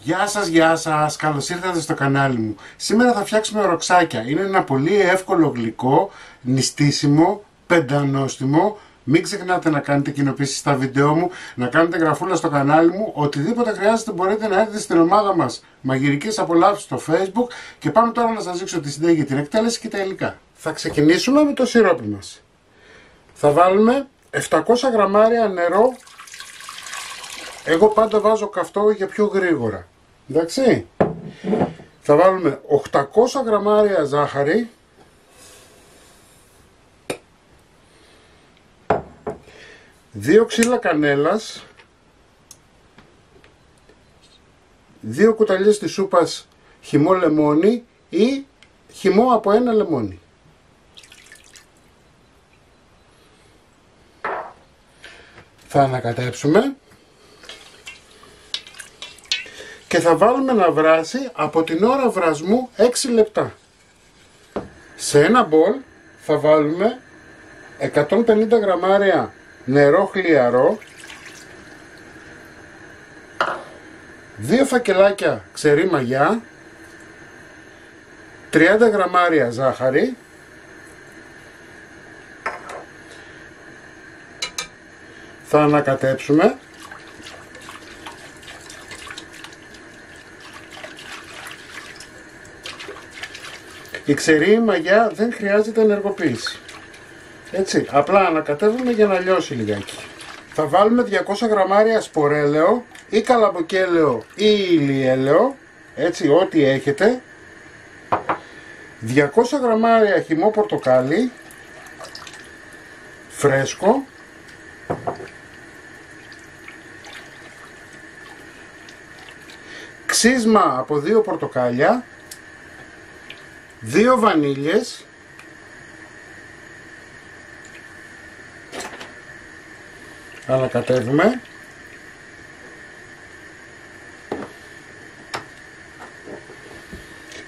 Γεια σας, καλώς ήρθατε στο κανάλι μου. Σήμερα θα φτιάξουμε ροξάκια. Είναι ένα πολύ εύκολο γλυκό, νηστίσιμο, πεντανόστιμο. Μην ξεχνάτε να κάνετε κοινοποίησεις στα βίντεο μου, να κάνετε γραφούλα στο κανάλι μου. Οτιδήποτε χρειάζεται μπορείτε να έρθετε στην ομάδα μας Μαγειρικές Απολαύσεις στο Facebook. Και πάμε τώρα να σας δείξω τη συνταγή, την εκτέλεση και τα υλικά. Θα ξεκινήσουμε με το σιρόπι μας. Θα βάλουμε 700 γραμμάρια νερό. Εγώ πάντα βάζω καυτό για πιο γρήγορα. Εντάξει. Θα βάλουμε 800 γραμμάρια ζάχαρη. 2 ξύλα κανέλας. 2 κουταλιές της σούπας χυμό λεμόνι ή χυμό από ένα λεμόνι. Θα ανακατέψουμε και θα βάλουμε να βράσει από την ώρα βρασμού 6 λεπτά. Σε ένα μπολ θα βάλουμε 150 γραμμάρια νερό χλιαρό, 2 φακελάκια ξερή μαγιά, 30 γραμμάρια ζάχαρη, θα ανακατέψουμε η ξερή μαγιά δεν χρειάζεται ενεργοποίηση. Έτσι, απλά ανακατεύουμε για να λιώσει λιγάκι. Θα βάλουμε 200 γραμμάρια σπορέλαιο ή καλαμποκέλαιο ή ηλιέλαιο, έτσι ό,τι έχετε. 200 γραμμάρια χυμό πορτοκάλι, φρέσκο. Ξύσμα από 2 πορτοκάλια, 2 βανίλιες, ανακατεύουμε,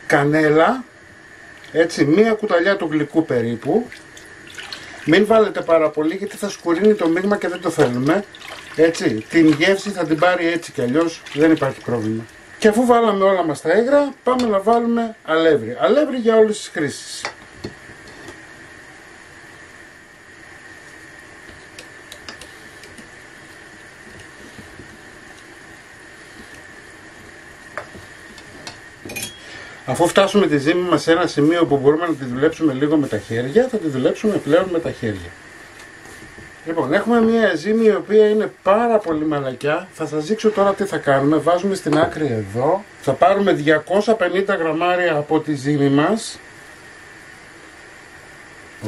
κανέλα, έτσι 1 κουταλιά του γλυκού περίπου. Μην βάλετε πάρα πολύ γιατί θα σκουρίνει το μείγμα και δεν το θέλουμε. Έτσι, την γεύση θα την πάρει έτσι κι αλλιώς, δεν υπάρχει πρόβλημα. Και αφού βάλαμε όλα μας τα ίγρα, πάμε να βάλουμε αλεύρι. Αλεύρι για όλες τις χρήσεις. Αφού φτάσουμε τη ζύμη μας σε ένα σημείο που μπορούμε να τη δουλέψουμε λίγο με τα χέρια, θα τη δουλέψουμε πλέον με τα χέρια. Λοιπόν, έχουμε μια ζύμη η οποία είναι πάρα πολύ μαλακιά. Θα σας δείξω τώρα τι θα κάνουμε. Βάζουμε στην άκρη εδώ. Θα πάρουμε 250 γραμμάρια από τη ζύμη μας.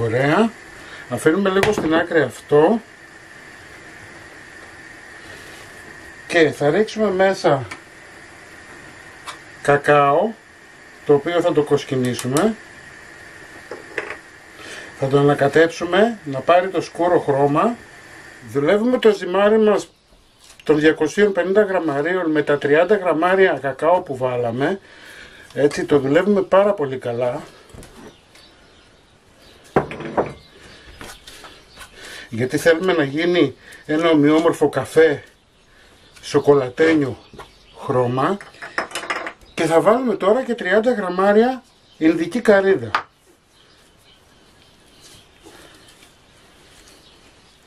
Ωραία. Αφήνουμε λίγο στην άκρη αυτό. Και θα ρίξουμε μέσα κακάο, το οποίο θα το κοσκινήσουμε. Θα το ανακατέψουμε να πάρει το σκούρο χρώμα. Δουλεύουμε το ζυμάρι μας των 250 γραμμαρίων με τα 30 γραμμάρια κακάο που βάλαμε. Έτσι το δουλεύουμε πάρα πολύ καλά. Γιατί θέλουμε να γίνει ένα ομοιόμορφο καφέ σοκολατένιο χρώμα. Και θα βάλουμε τώρα και 30 γραμμάρια ινδική καρύδα.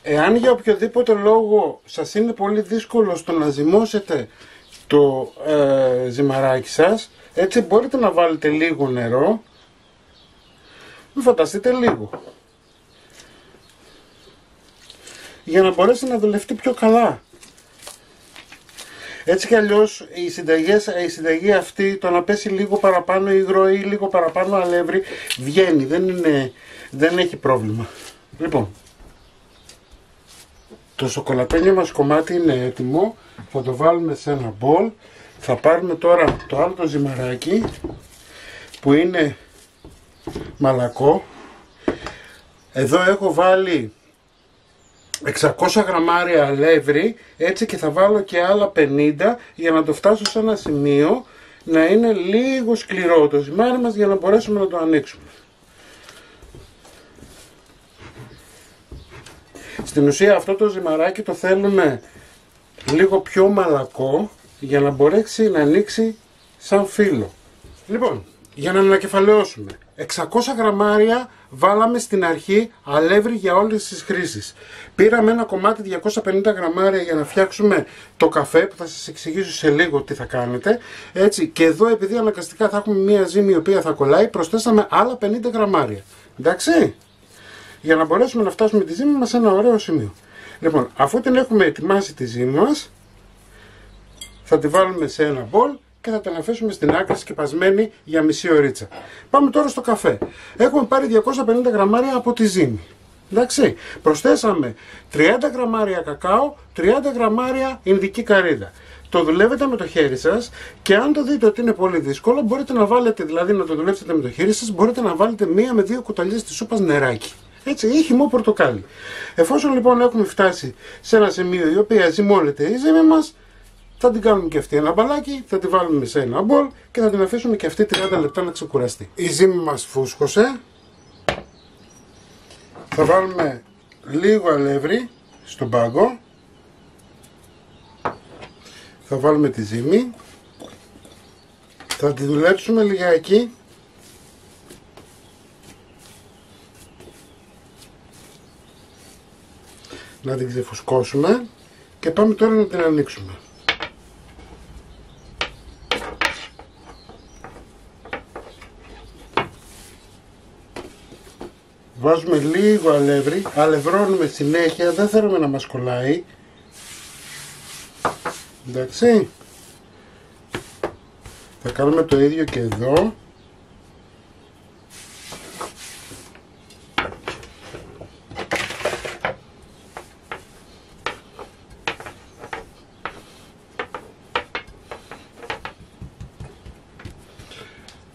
Εάν για οποιοδήποτε λόγο σας είναι πολύ δύσκολο στο να ζυμώσετε το ζυμαράκι σας, έτσι μπορείτε να βάλετε λίγο νερό. Μην φανταστείτε λίγο. Για να μπορέσει να δουλευτεί πιο καλά. Έτσι κι αλλιώς η συνταγή αυτή, το να πέσει λίγο παραπάνω υγρό ή λίγο παραπάνω αλεύρι, βγαίνει, δεν έχει πρόβλημα. Λοιπόν, το σοκολατένιο μας κομμάτι είναι έτοιμο, θα το βάλουμε σε ένα μπολ. Θα πάρουμε τώρα το άλλο το ζυμαράκι που είναι μαλακό. Εδώ έχω βάλει 600 γραμμάρια αλεύρι, έτσι, και θα βάλω και άλλα 50 για να το φτάσω σε ένα σημείο να είναι λίγο σκληρό το ζυμάρι μας για να μπορέσουμε να το ανοίξουμε. Στην ουσία αυτό το ζυμαράκι το θέλουμε λίγο πιο μαλακό, για να μπορέσει να ανοίξει σαν φύλλο. Λοιπόν, για να ανακεφαλαιώσουμε, 600 γραμμάρια βάλαμε στην αρχή αλεύρι για όλες τις χρήσεις. Πήραμε ένα κομμάτι 250 γραμμάρια για να φτιάξουμε το καφέ, που θα σας εξηγήσω σε λίγο τι θα κάνετε. Έτσι, και εδώ επειδή αναγκαστικά θα έχουμε μία ζύμη η οποία θα κολλάει, προσθέσαμε άλλα 50 γραμμάρια. Εντάξει, για να μπορέσουμε να φτάσουμε τη ζύμη μας σε ένα ωραίο σημείο. Λοιπόν, αφού την έχουμε ετοιμάσει τη ζύμη μας, θα τη βάλουμε σε ένα μπολ και θα την αφήσουμε στην άκρη σκεπασμένη για μισή ωρίτσα. Πάμε τώρα στο καφέ. Έχουμε πάρει 250 γραμμάρια από τη ζύμη. Εντάξει, προσθέσαμε 30 γραμμάρια κακάο, 30 γραμμάρια ινδική καρύδα. Το δουλεύετε με το χέρι σας και αν το δείτε ότι είναι πολύ δύσκολο, μπορείτε να βάλετε, δηλαδή να το δουλέψετε με το χέρι σας, μπορείτε να βάλετε 1 με 2 κουταλιές της σούπας νεράκι. Έτσι, ή χυμό πορτοκάλι. Εφόσον λοιπόν έχουμε φτάσει σε ένα σημείο η οποία ζυμώνεται η ζύμη μας, θα την κάνουμε και αυτή ένα μπαλάκι, θα τη βάλουμε σε ένα μπολ και θα την αφήσουμε και αυτή 30 λεπτά να ξεκουραστεί. Η ζύμη μας φούσκωσε. Θα βάλουμε λίγο αλεύρι στον πάγκο. Θα βάλουμε τη ζύμη. Θα τη δουλέψουμε λιγάκι. Να την ξεφουσκώσουμε και πάμε τώρα να την ανοίξουμε. Βάζουμε λίγο αλεύρι, αλευρώνουμε συνέχεια, δεν θέλουμε να μας κολλάει. Εντάξει. Θα κάνουμε το ίδιο και εδώ.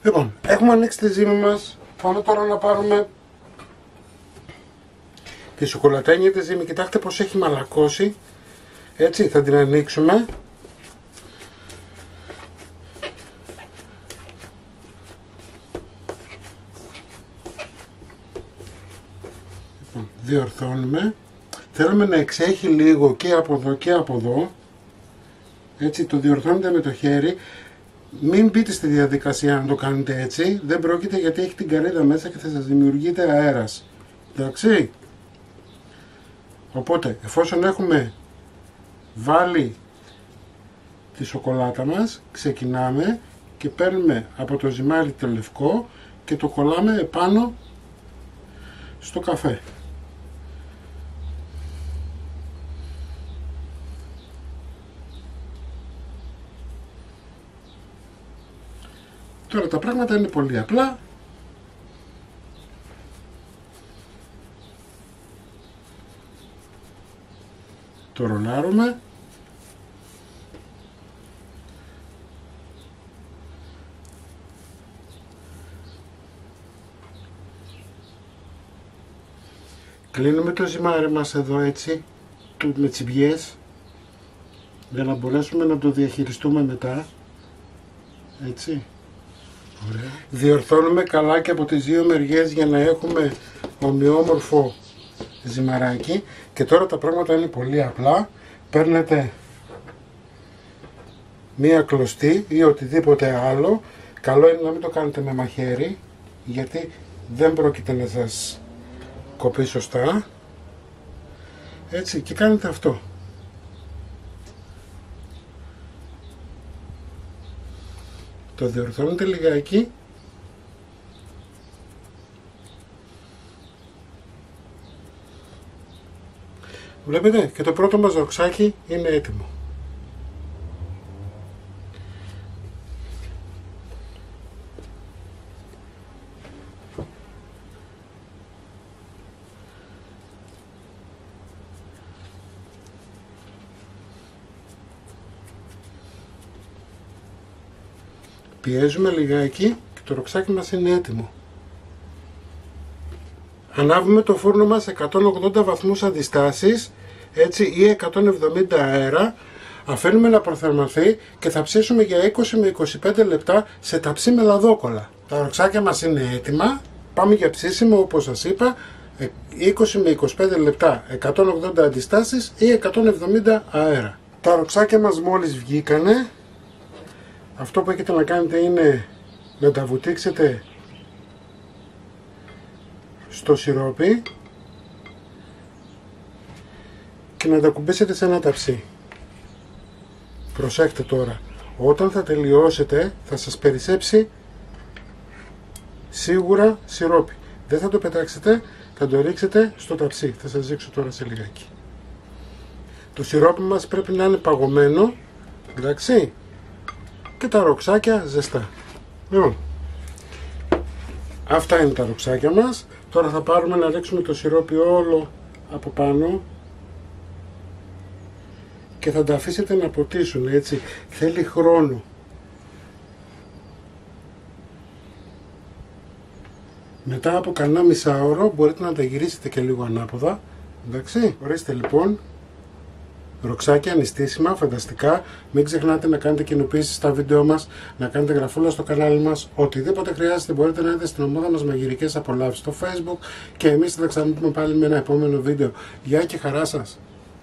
Λοιπόν, έχουμε ανοίξει τη ζύμη μας. Πάμε τώρα να πάρουμε τη σοκολατένια τη ζύμη. Κοιτάξτε πως έχει μαλακώσει. Έτσι, θα την ανοίξουμε. Λοιπόν, διορθώνουμε. Θέλουμε να εξέχει λίγο και από εδώ και από εδώ. Έτσι, το διορθώνετε με το χέρι. Μην μπείτε στη διαδικασία να το κάνετε έτσι. Δεν πρόκειται, γιατί έχει την καρύδα μέσα και θα σας δημιουργείται αέρας. Εντάξει. Οπότε, εφόσον έχουμε βάλει τη σοκολάτα μας, ξεκινάμε και παίρνουμε από το ζυμάρι το λευκό και το κολλάμε επάνω στο καφέ. Τώρα τα πράγματα είναι πολύ απλά. Το ρολάρουμε. Κλείνουμε το ζυμάρι μας εδώ έτσι, με τσιμπιές, για να μπορέσουμε να το διαχειριστούμε μετά. Έτσι. Ωραία. Διορθώνουμε καλά και από τις δύο μεριές για να έχουμε ομοιόμορφο ζυμαράκι. Και τώρα τα πράγματα είναι πολύ απλά. Παίρνετε μία κλωστή ή οτιδήποτε άλλο. Καλό είναι να μην το κάνετε με μαχαίρι, γιατί δεν πρόκειται να σας κοπεί σωστά. Έτσι, και κάνετε αυτό. Το διορθώνετε λιγάκι. Βλέπετε, και το πρώτο μας δοξάκι είναι έτοιμο. Πιέζουμε λιγάκι και το ροξάκι μας είναι έτοιμο. Ανάβουμε το φούρνο μας 180 βαθμούς αντιστάσης, έτσι, ή 170 αέρα. Αφήνουμε να προθερμανθεί και θα ψήσουμε για 20 με 25 λεπτά σε ταψί με λαδόκολλα. Τα ροξάκια μας είναι έτοιμα. Πάμε για ψήσιμο, όπως σας είπα, 20 με 25 λεπτά, 180 αντιστάσεις ή 170 αέρα. Τα ροξάκια μας μόλις βγήκανε. Αυτό που έχετε να κάνετε είναι να τα βουτήξετε στο σιρόπι και να τα κουμπίσετε σε ένα ταψί. Προσέχτε τώρα, όταν θα τελειώσετε θα σας περισσέψει σίγουρα σιρόπι. Δεν θα το πετάξετε, θα το ρίξετε στο ταψί. Θα σας δείξω τώρα σε λιγάκι. Το σιρόπι μας πρέπει να είναι παγωμένο, εντάξει, και τα ροξάκια ζεστά. Λοιπόν, αυτά είναι τα ροξάκια μας. Τώρα θα πάρουμε να ρίξουμε το σιρόπι όλο από πάνω και θα τα αφήσετε να ποτίσουν, έτσι. Θέλει χρόνο. Μετά από κανένα μισάωρο μπορείτε να τα γυρίσετε και λίγο ανάποδα. Εντάξει, ορίστε λοιπόν. Ροξάκια νηστίσιμα, φανταστικά. Μην ξεχνάτε να κάνετε κοινοποίησεις στα βίντεο μας, να κάνετε γραφούλα στο κανάλι μας. Οτιδήποτε χρειάζεται μπορείτε να δείτε στην ομάδα μας Μαγειρικές Απολαύσεις στο Facebook και εμείς θα τα ξαναπούμε πάλι με ένα επόμενο βίντεο. Γεια και χαρά σας!